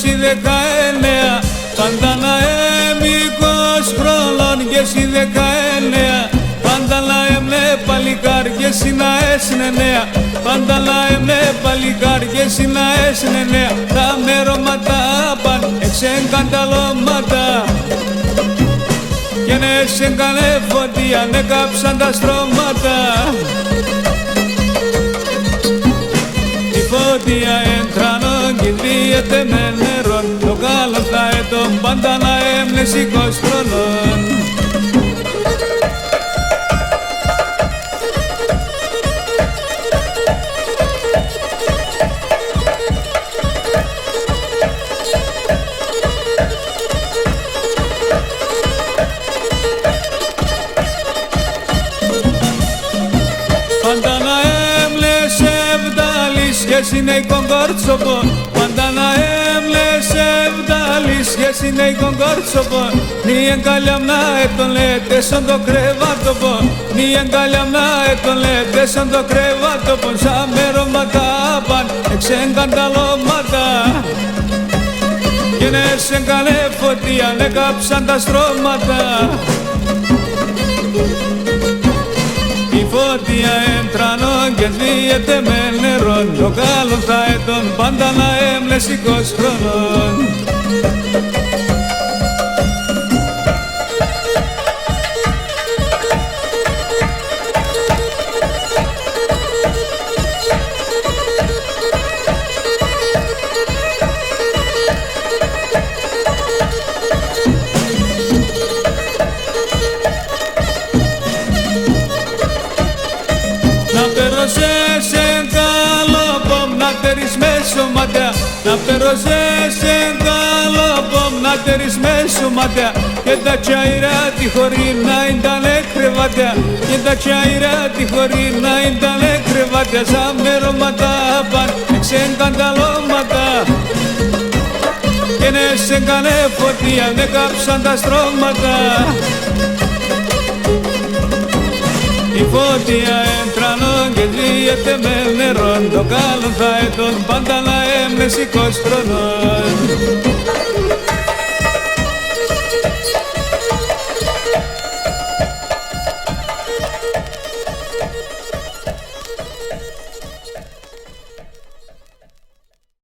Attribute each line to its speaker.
Speaker 1: εσύ 19, πάντα να είμαι 20 χρόνων και εσύ 19, πάντα να είμαι παλικάρ και εσύ να έσαι νέα, πάντα να είμαι παλικάρ και εσύ να έσαι νέα. Τα μερώματα παν εξεγκανταλώματα και ναι σε κάνε φωτία, ναι κάψαν τα στρώματα. Η φωτία έντρανο και δίαιτε με νερό, το καλό θα έτον πάντα να έμνες 20 χρονών. Πάντα να έμλες ευδάλεις και εσύ ναι κογκόρτσοπο, πάντα να έμλες ευδάλεις και εσύ ναι κογκόρτσοπο. Νι εγκαλιαμνά τον λέτε σαν το κρεβάτοπο, νι εγκαλιαμνά τον λέτε σαν το κρεβάτοπο. Σαν μερώματα παν εξεγκανταλώματα και ναι σε καλέ φωτία, ναι κάψαν τα στρώματα. Η φωτία έντρανο και σβήεται με νερό, το καλό θα έτον πάντα να έμνες 20 χρονών. Να περώσες εν καλό πομ, να τερείς μέσω ματιά, να περώσες εν καλό πομ, να τερείς μέσω ματιά. Και τα τσάιρα τη χωρί να ήτανε κρεβάτια, και τα τσάιρα τη χωρί να ήτανε κρεβάτια. Σαν μερώματα παν εξεγκανταλώματα και ναι σε κάνε φωτία, ναι κάψαν τα στρώματα. Η φωτία έντρανο και σβήεται με νερό, το καλό θα έτον πάντα να έμνες 20 χρονών.